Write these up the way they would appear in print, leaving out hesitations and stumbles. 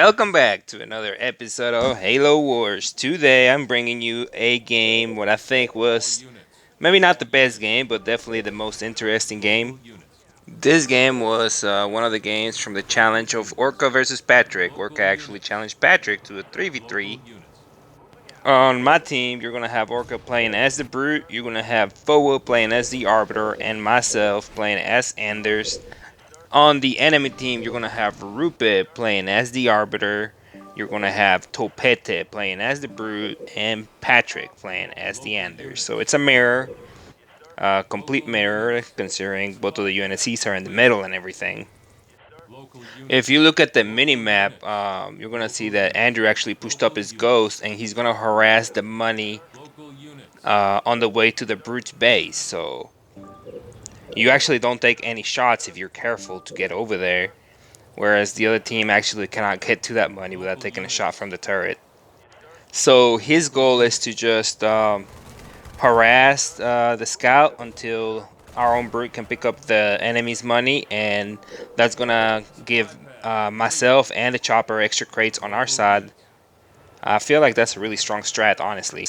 Welcome back to another episode of Halo Wars. Today I'm bringing you a game what I think was maybe not the best game, but definitely the most interesting game. This game was one of the games from the challenge of Orca versus Patrick. Orca actually challenged Patrick to a 3v3. On my team, you're going to have Orca playing as the Brute, you're going to have Foa playing as the Arbiter, and myself playing as Anders. On the enemy team, you're going to have Rupe playing as the Arbiter. You're going to have Topete playing as the Brute. And Patrick playing as the Anders. So it's a mirror. Complete mirror, considering both of the UNSCs are in the middle and everything. If you look at the mini map, you're going to see that Andrew actually pushed up his ghost. And he's going to harass the money on the way to the Brute's base. So you actually don't take any shots if you're careful to get over there. Whereas the other team actually cannot get to that money without taking a shot from the turret. So his goal is to just harass the scout until our own brute can pick up the enemy's money, and that's gonna give myself and the chopper extra crates on our side. I feel like that's a really strong strat, honestly.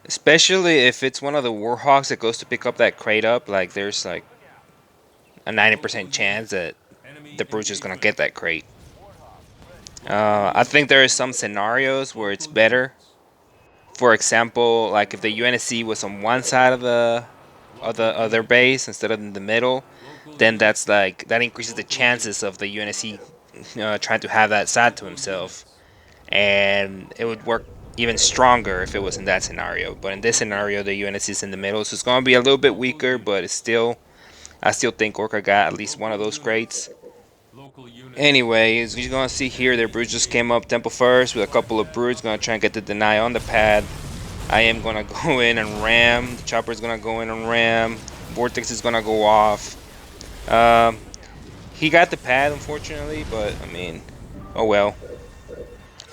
Especially if it's one of the Warhawks that goes to pick up that crate up, like there's like a 90% chance that the brute's just gonna get that crate. I think there are some scenarios where it's better. For example, like if the UNSC was on one side of the other base instead of in the middle, then that's like that increases the chances of the UNSC trying to have that side to himself, and it would work even stronger if it was in that scenario. But in this scenario, the UNSC is in the middle, so it's gonna be a little bit weaker, but it's still I still think Orca got at least one of those crates. Anyway, as you're gonna see here, their brutes just came up temple first with a couple of brutes. Gonna try and get the deny on the pad. I am gonna go in and ram. The chopper's gonna go in and ram. Vortex is gonna go off. He got the pad, unfortunately, but I mean, oh well.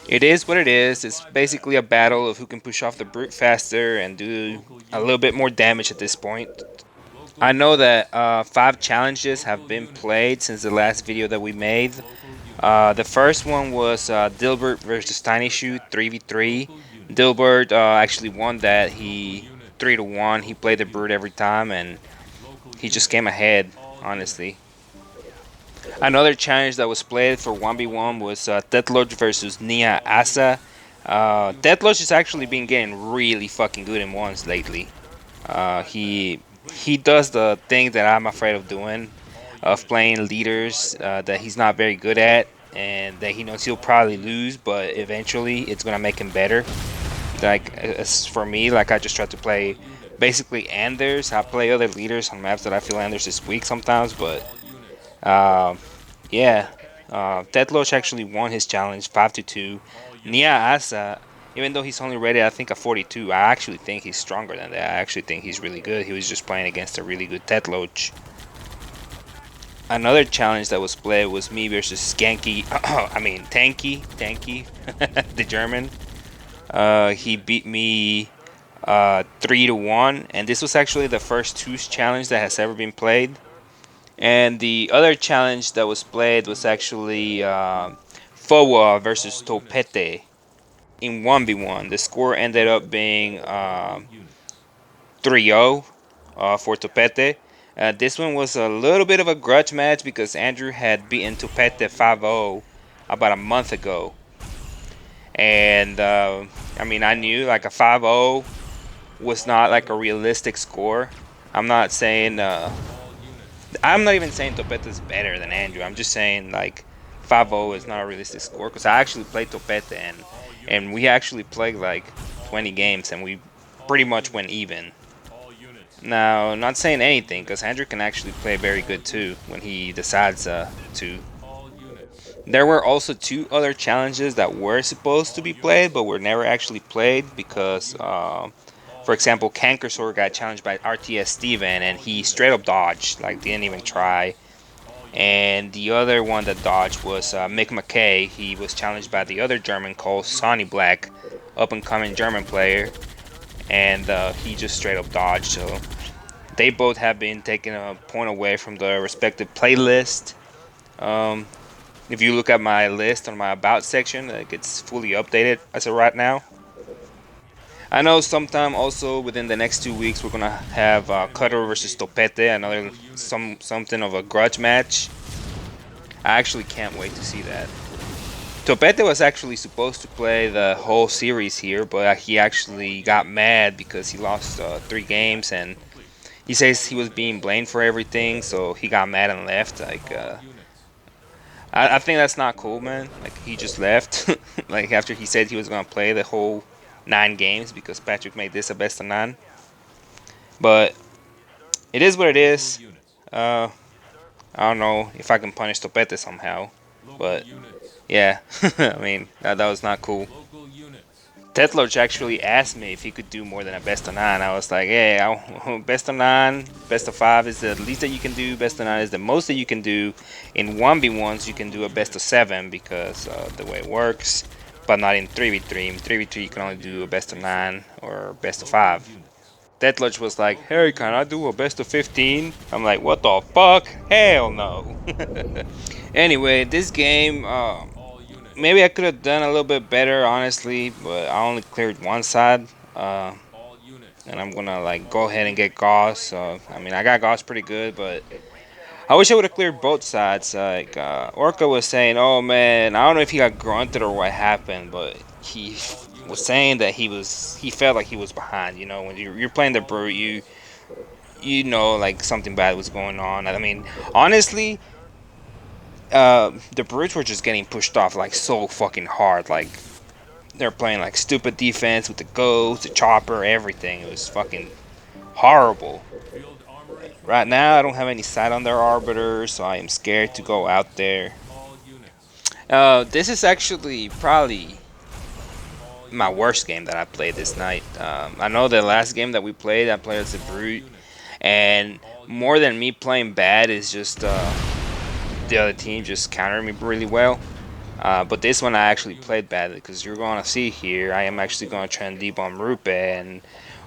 It is what it is. It's basically a battle of who can push off the brute faster and do a little bit more damage at this point. I know that 5 challenges have been played since the last video that we made. The first one was Dilbert versus Tiny Shoe 3v3. Dilbert actually won that. He 3-1. He played the brute every time, and he just came ahead, honestly. Another challenge that was played for 1v1 was Deathloach versus Nia Asa. Deathloach has actually been getting really fucking good in ones lately. He does the thing that I'm afraid of doing, of playing leaders that he's not very good at, and that he knows he'll probably lose, but eventually it's gonna make him better. Like as for me, like I just try to play basically Anders. I play other leaders on maps that I feel Anders is weak sometimes, but yeah, Deathloach actually won his challenge 5-2. Nia Asa, even though he's only rated I think a 42, I actually think he's stronger than that. I actually think he's really good. He was just playing against a really good Deathloach. Another challenge that was played was me versus Skanky. Tanky, the German. He beat me 3-1, and this was actually the first 2 challenge that has ever been played. And the other challenge that was played was actually Foa versus Topete in 1v1. The score ended up being 3-0 for Topete. This one was a little bit of a grudge match because Andrew had beaten Topete 5-0 about a month ago. And I knew like a 5-0 was not like a realistic score. I'm not even saying Topete is better than Andrew. I'm just saying like 5-0 is not a realistic score because I actually played Topete and we actually played like 20 games and we pretty much went even. Now, not saying anything because Andrew can actually play very good too when he decides to. There were also 2 other challenges that were supposed to be played but were never actually played because for example, Cankersaur got challenged by RTS Steven and he straight up dodged, like didn't even try. And the other one that dodged was Mick McKay. He was challenged by the other German called Sonny Black, up and coming German player, and he just straight up dodged. So they both have been taking a point away from their respective playlist. If you look at my list on my about section, like it's fully updated as of right now. I know sometime also within the next 2 weeks we're gonna have Cutter versus Topete, another something of a grudge match. I actually can't wait to see that. Topete was actually supposed to play the whole series here, but he actually got mad because he lost 3 games, and he says he was being blamed for everything, so he got mad and left. Like, I think that's not cool, man. Like, he just left, like after he said he was gonna play the whole 9 games because Patrick made this a best of 9. But it is what it is. Uh, I don't know if I can punish Topete somehow, but yeah, I mean that was not cool. Tetloch actually asked me if he could do more than a best of 9. I was like, hey, best of 9, best of 5 is the least that you can do. Best of 9 is the most that you can do. In 1v1s, you can do a best of 7 because the way it works, but not in 3v3. In 3v3, you can only do a best of 9 or best of 5. Tetloch was like, hey, can I do a best of 15? I'm like, what the fuck? Hell no. Anyway, this game, maybe I could have done a little bit better, honestly, but I only cleared one side. And I'm gonna like go ahead and get Gauss. So I mean, I got Gauss pretty good, but I wish I would have cleared both sides. Like Orca was saying, oh man, I don't know if he got grunted or what happened, but he was saying that he felt like he was behind. You know, when you're playing the brute, you know like something bad was going on. I mean, honestly, the brutes were just getting pushed off like so fucking hard. Like they're playing like stupid defense with the ghost, the chopper, everything. It was fucking horrible. Right now, I don't have any sight on their arbiter, so I am scared to go out there. This is actually probably my worst game that I played this night. I know the last game that we played, I played as a brute, and more than me playing bad is just the other team just countered me really well. But this one I actually played badly because you're going to see here I am actually going to try and debomb Rupe, and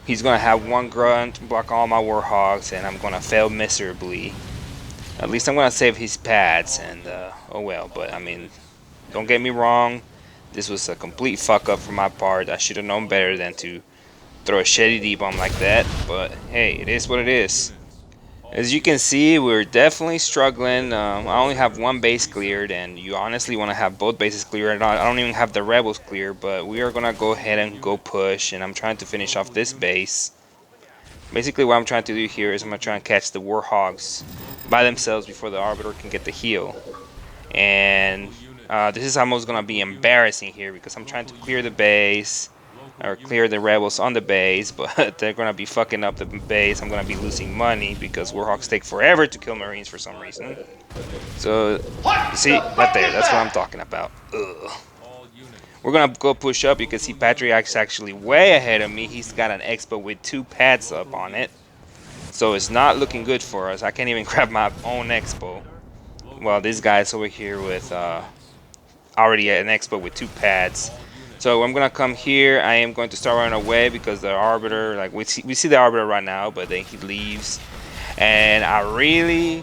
he's going to have one grunt block all my warhogs, and I'm going to fail miserably. At least I'm going to save his pads, and oh well. But I mean, don't get me wrong, this was a complete fuck up for my part. I should have known better than to throw a shitty debomb like that, but hey, it is what it is. As you can see, we're definitely struggling. I only have one base cleared, and you honestly want to have both bases cleared. I don't even have the rebels clear, but we are going to go ahead and go push, and I'm trying to finish off this base. Basically, what I'm trying to do here is I'm going to try and catch the warhogs by themselves before the arbiter can get the heal. And this is almost going to be embarrassing here because I'm trying to clear the base, or clear the rebels on the base, but they're gonna be fucking up the base. I'm gonna be losing money because warhawks take forever to kill marines for some reason. So see right there, that's what I'm talking about. Ugh. We're gonna go push up. You can see Patriarch's actually way ahead of me. He's got an expo with 2 pads up on it, so it's not looking good for us. I can't even grab my own expo. Well, this guy's over here with already an expo with 2 pads. So I'm gonna come here. I am going to start running away because the arbiter, like we see the arbiter right now, but then he leaves, and I really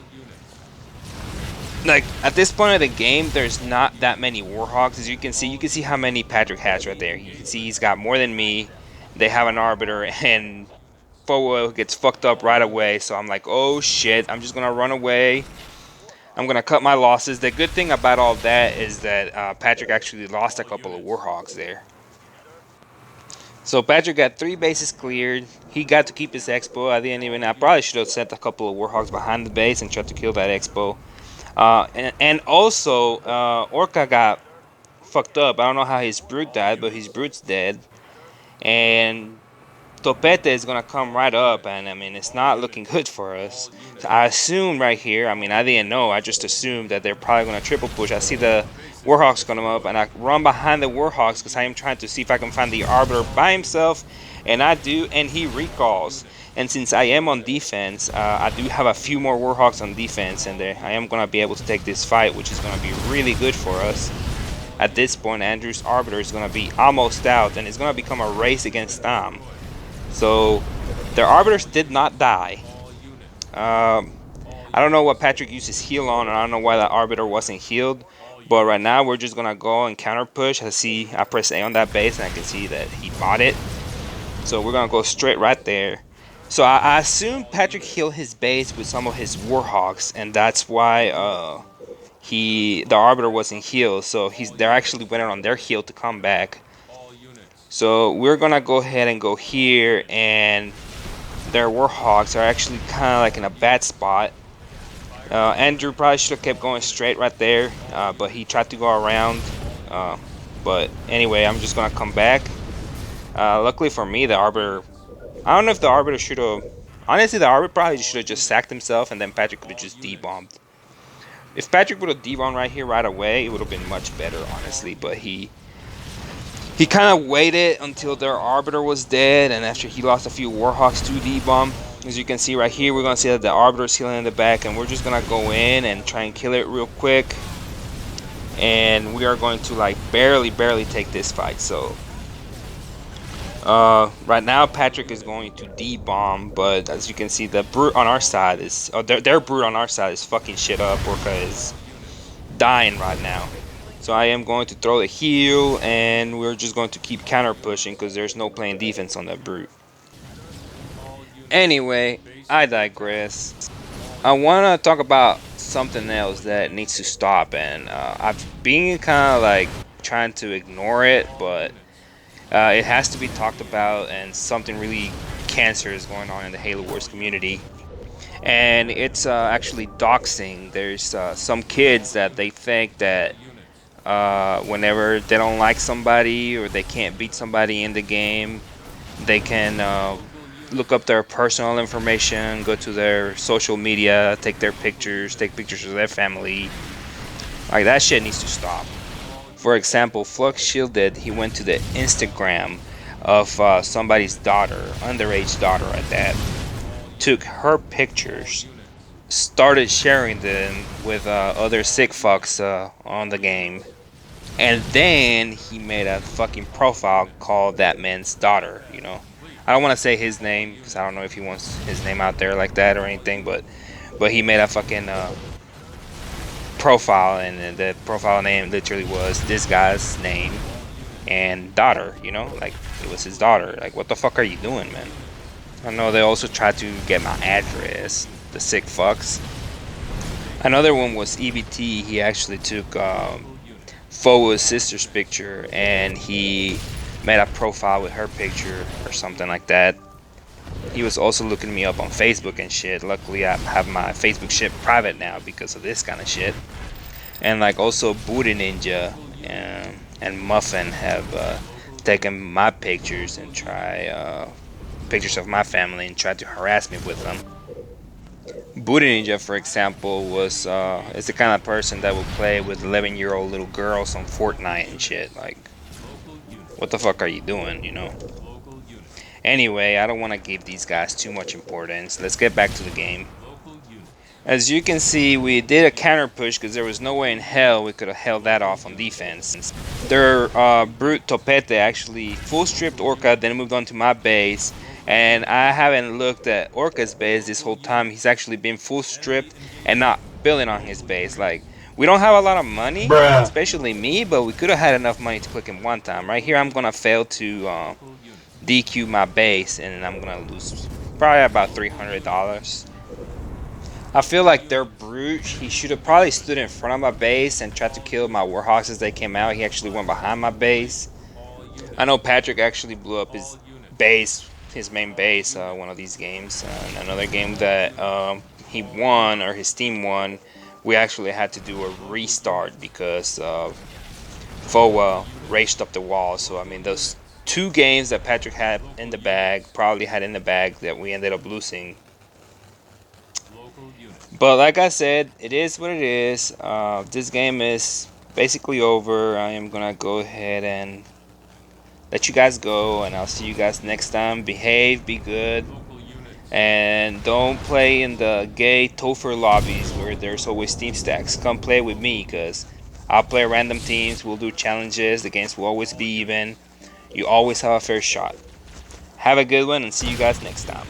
like at this point of the game. There's not that many warhogs, as you can see. You can see how many Patrick has right there. You can see he's got more than me. They have an arbiter, and Fowo gets fucked up right away. So I'm like, oh shit! I'm just gonna run away. I'm gonna cut my losses. The good thing about all that is that Patrick actually lost a couple of warhogs there. So Patrick got 3 bases cleared. He got to keep his expo. I probably should have sent a couple of warhogs behind the base and tried to kill that expo. And also, Orca got fucked up. I don't know how his brute died, but his brute's dead. And Topete is going to come right up, and I mean, it's not looking good for us. So I assume right here, I mean, I didn't know, I just assumed that they're probably going to triple push. I see the Warhawks coming up, and I run behind the Warhawks because I am trying to see if I can find the Arbiter by himself, and I do, and he recalls. And since I am on defense, I do have a few more Warhawks on defense, and I am going to be able to take this fight, which is going to be really good for us. At this point, Andrew's Arbiter is going to be almost out, and it's going to become a race against Tom. So their arbiters did not die. I don't know what Patrick used his heal on, and I don't know why that arbiter wasn't healed. But right now we're just gonna go and counter push. I press A on that base and I can see that he bought it. So we're gonna go straight right there. So I assume Patrick healed his base with some of his Warhawks, and that's why the Arbiter wasn't healed. So they're actually waiting on their heal to come back. So we're gonna go ahead and go here, and their Warhawks are actually kind of like in a bad spot. Andrew probably should have kept going straight right there, but he tried to go around. But anyway, I'm just gonna come back. Luckily for me, the Arbiter. I don't know if the Arbiter should have. Honestly, the Arbiter probably should have just sacked himself, and then Patrick could have just debombed. If Patrick would have debombed right here right away, it would have been much better, honestly. But he kind of waited until their Arbiter was dead, and after he lost a few Warhawks to debomb. As you can see right here, we're gonna see that the Arbiter is healing in the back, and we're just gonna go in and try and kill it real quick. And we are going to like barely take this fight. So right now Patrick is going to debomb, but as you can see, the brute on our side is their brute on our side is fucking shit up. Orca is dying right now. So I am going to throw the heal, and we're just going to keep counter pushing because there's no playing defense on that brute. Anyway, I digress. I want to talk about something else that needs to stop, and I've been kind of like trying to ignore it, but it has to be talked about, and something really cancerous going on in the Halo Wars community. And it's actually doxing. There's some kids that they think that whenever they don't like somebody or they can't beat somebody in the game, they can look up their personal information, go to their social media, take pictures of their family. Like, that shit needs to stop. For example, Flux Shielded, he went to the Instagram of somebody's daughter, underage daughter at that, took her pictures, started sharing them with other sick fucks on the game, and then he made a fucking profile called that man's daughter, you know. I don't want to say his name because I don't know if he wants his name out there like that or anything, but he made a fucking profile, and the profile name literally was this guy's name and daughter, you know, like it was his daughter. Like, what the fuck are you doing, man? I know they also tried to get my address, the sick fucks. Another one was EBT. He actually took Foa's sister's picture, and he made a profile with her picture or something like that. He was also looking me up on Facebook and shit. Luckily, I have my Facebook shit private now because of this kind of shit. And like also Booty Ninja and Muffin have taken my pictures and try pictures of my family and tried to harass me with them. Booty Ninja, for example, is the kind of person that would play with 11-year-old little girls on Fortnite and shit. Like, what the fuck are you doing, you know? Anyway, I don't want to give these guys too much importance. Let's get back to the game. As you can see, we did a counter push because there was no way in hell we could have held that off on defense. Their brute Topete actually full stripped Orca, then moved on to my base. And I haven't looked at Orca's base this whole time. He's actually been full stripped and not building on his base. Like, we don't have a lot of money, especially me, but we could have had enough money to click him one time. Right here, I'm going to fail to DQ my base, and I'm going to lose probably about $300. I feel like their brute, he should have probably stood in front of my base and tried to kill my Warhawks as they came out. He actually went behind my base. I know Patrick actually blew up his base, his main base, one of these games. Another game that he won, or his team won, we actually had to do a restart because Foa raced up the wall. So I mean, those two games that Patrick had in the bag, that we ended up losing. But like I said, it is what it is. This game is basically over. I am gonna go ahead and let you guys go, and I'll see you guys next time. Behave, be good, and don't play in the gay Topher lobbies where there's always team stacks. Come play with me, because I'll play random teams. We'll do challenges. The games will always be even. You always have a fair shot. Have a good one, and see you guys next time.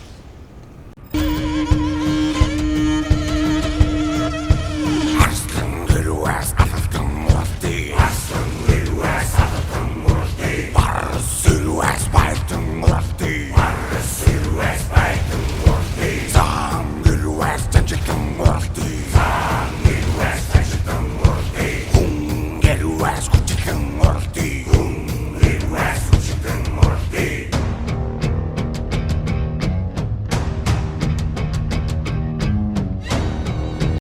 get your ass